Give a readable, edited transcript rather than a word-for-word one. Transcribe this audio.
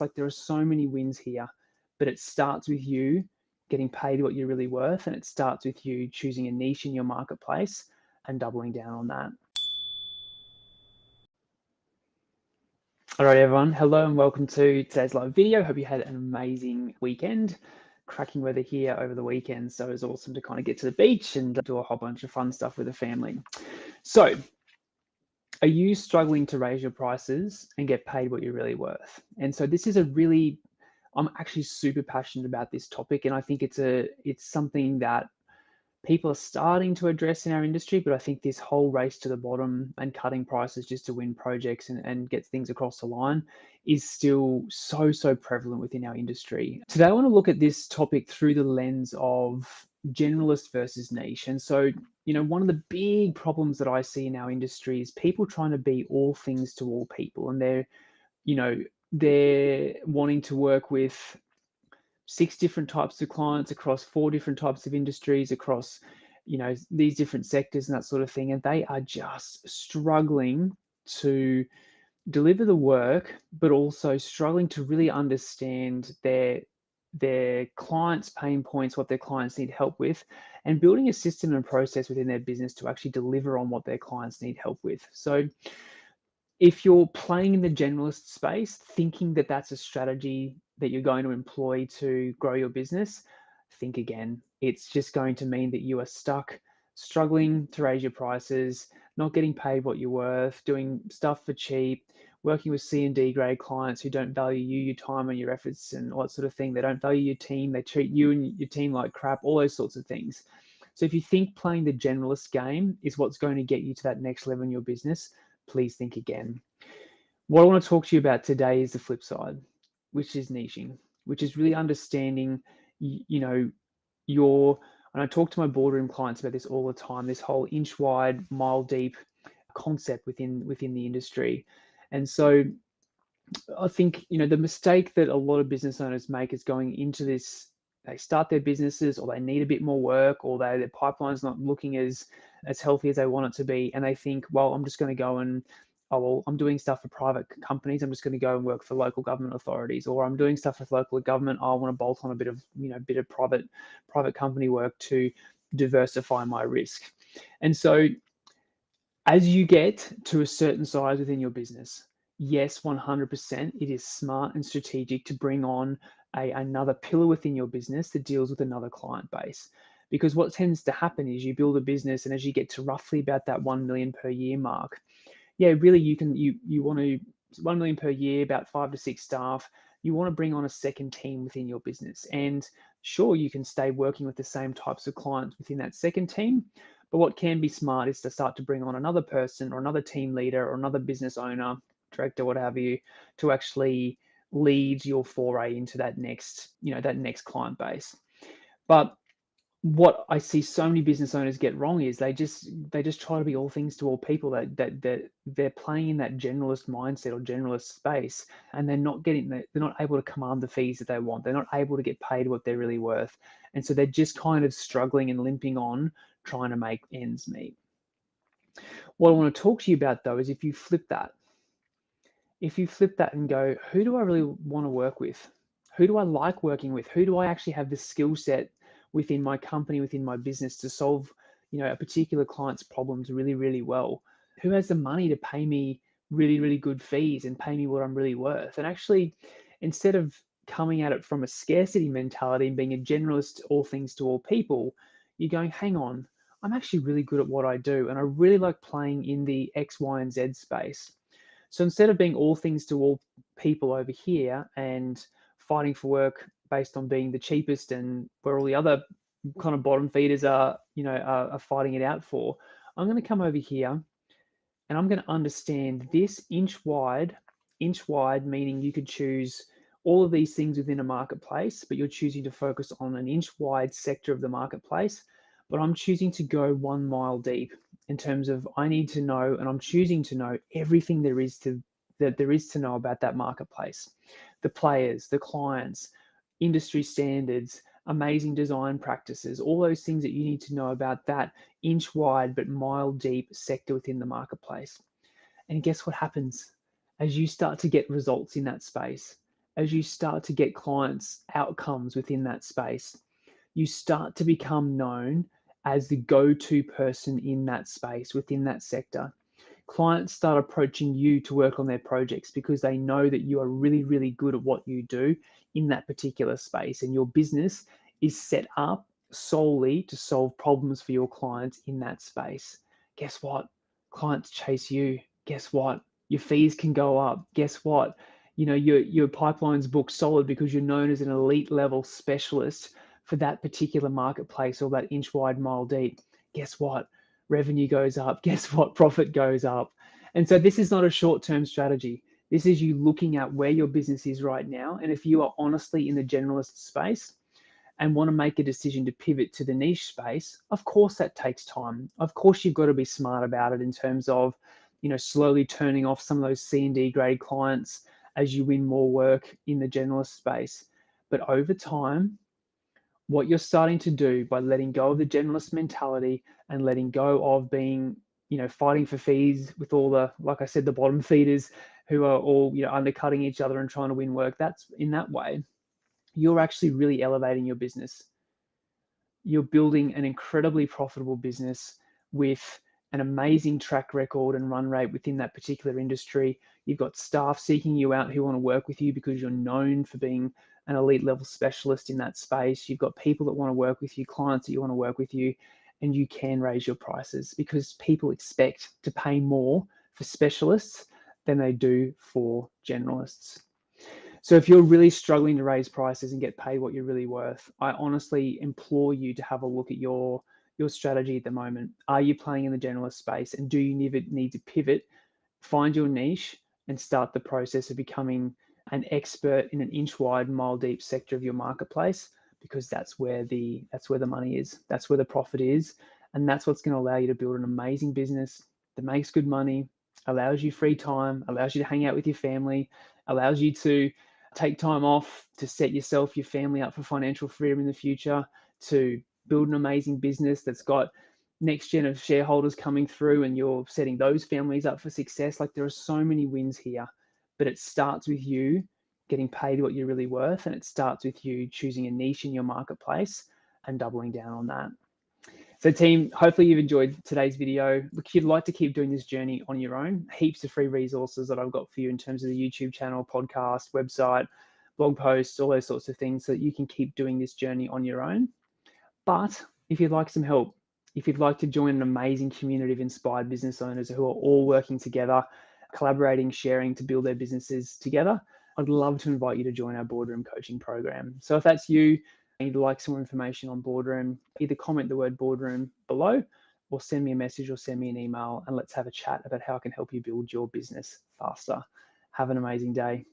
Like, there are so many wins here, but it starts with you getting paid what you're really worth, and it starts with you choosing a niche in your marketplace and doubling down on that. All right, everyone. Hello and welcome to today's live video. Hope you had an amazing weekend. Cracking weather here over the weekend, so it was awesome to kind of get to the beach and do a whole bunch of fun stuff with the family. So, are you struggling to raise your prices and get paid what you're really worth? And so this is I'm actually super passionate about this topic, and I think it's something that people are starting to address in our industry, but I think this whole race to the bottom and cutting prices just to win projects and get things across the line is still so prevalent within our industry. Today, I want to look at this topic through the lens of generalist versus niche. And so, one of the big problems that I see in our industry is people trying to be all things to all people, and they're wanting to work with 6 different types of clients across 4 different types of industries, across these different sectors and that sort of thing, and they are just struggling to deliver the work, but also struggling to really understand their clients' pain points, what their clients need help with, and building a system and process within their business to actually deliver on what their clients need help with. So if you're playing in the generalist space, thinking that that's a strategy that you're going to employ to grow your business, think again. It's just going to mean that you are stuck, struggling to raise your prices, not getting paid what you're worth, doing stuff for cheap, working with C and D grade clients who don't value you, your time and your efforts and all that sort of thing. They don't value your team. They treat you and your team like crap, all those sorts of things. So if you think playing the generalist game is what's going to get you to that next level in your business, please think again. What I want to talk to you about today is the flip side, which is niching, which is really understanding, and I talk to my boardroom clients about this all the time, this whole inch wide, mile deep concept within the industry. And so I think, the mistake that a lot of business owners make is going into this, they start their businesses or they need a bit more work, or their pipeline's not looking as healthy as they want it to be. And they think, well, I'm just going to go and, oh, well, I'm doing stuff for private companies. I'm just going to go and work for local government authorities, or I'm doing stuff with local government. I want to bolt on a bit of private company work to diversify my risk. And so as you get to a certain size within your business, yes, 100%, it is smart and strategic to bring on another pillar within your business that deals with another client base. Because what tends to happen is you build a business, and as you get to roughly about that 1 million per year mark, yeah, really you want to 1 million per year, about 5 to 6 staff. You want to bring on a second team within your business. And sure, you can stay working with the same types of clients within that second team. But what can be smart is to start to bring on another person or another team leader or another business owner, director, what have you, to actually lead your foray into that next client base. But what I see so many business owners get wrong is they just try to be all things to all people. That they're playing in that generalist mindset or generalist space, and they're not able to command the fees that they want. They're not able to get paid what they're really worth, and so they're just kind of struggling and limping on, trying to make ends meet. What I want to talk to you about, though, is if you flip that and go, who do I really want to work with? Who do I like working with? Who do I actually have the skill set within my company, within my business, to solve, a particular client's problems really, really well? Who has the money to pay me really, really good fees and pay me what I'm really worth? And actually, instead of coming at it from a scarcity mentality and being a generalist, all things to all people, you're going, hang on, I'm actually really good at what I do, and I really like playing in the X, Y, and Z space. So instead of being all things to all people over here and fighting for work based on being the cheapest and where all the other kind of bottom feeders are fighting it out for, I'm going to come over here and I'm going to understand this inch wide, meaning you could choose all of these things within a marketplace, but you're choosing to focus on an inch wide sector of the marketplace. But I'm choosing to go 1 mile deep in terms of I need to know, and I'm choosing to know everything there is to know about that marketplace, the players, the clients, industry standards, amazing design practices, all those things that you need to know about that inch wide but mile deep sector within the marketplace. And guess what happens as you start to get results in that space? as you start to get clients' outcomes within that space, you start to become known as the go-to person in that space, within that sector. Clients start approaching you to work on their projects because they know that you are really, really good at what you do in that particular space. And your business is set up solely to solve problems for your clients in that space. Guess what? Clients chase you. Guess what? Your fees can go up. Guess what? Your pipeline's booked solid because you're known as an elite level specialist for that particular marketplace or that inch wide, mile deep. Guess what? Revenue goes up. Guess what? Profit goes up. And so this is not a short-term strategy. This is you looking at where your business is right now. And if you are honestly in the generalist space and want to make a decision to pivot to the niche space, of course that takes time. Of course you've got to be smart about it in terms of, slowly turning off some of those C&D grade clients as you win more work in the generalist space. But over time, what you're starting to do by letting go of the generalist mentality and letting go of being, fighting for fees with all the, like I said, the bottom feeders who are all, undercutting each other and trying to win work. That's in that way, you're actually really elevating your business. You're building an incredibly profitable business with an amazing track record and run rate within that particular industry. You've got staff seeking you out who want to work with you because you're known for being an elite level specialist in that space. You've got people that want to work with you, clients that you want to work with you, and you can raise your prices because people expect to pay more for specialists than they do for generalists. So if you're really struggling to raise prices and get paid what you're really worth, I honestly implore you to have a look at your strategy at the moment. Are you playing in the generalist space, and do you need to pivot, find your niche, and start the process of becoming an expert in an inch wide, mile deep sector of your marketplace? Because that's where the money is, that's where the profit is, and that's what's going to allow you to build an amazing business that makes good money, allows you free time, allows you to hang out with your family, allows you to take time off to set yourself, your family up for financial freedom in the future, to build an amazing business that's got next gen of shareholders coming through and you're setting those families up for success. Like, there are so many wins here, but it starts with you getting paid what you're really worth. And it starts with you choosing a niche in your marketplace and doubling down on that. So team, hopefully you've enjoyed today's video. Look, if you'd like to keep doing this journey on your own, heaps of free resources that I've got for you in terms of the YouTube channel, podcast, website, blog posts, all those sorts of things, so that you can keep doing this journey on your own. But if you'd like some help, if you'd like to join an amazing community of inspired business owners who are all working together, collaborating, sharing to build their businesses together, I'd love to invite you to join our Boardroom coaching program. So if that's you, and you'd like some more information on Boardroom, either comment the word Boardroom below or send me a message or send me an email, and let's have a chat about how I can help you build your business faster. Have an amazing day.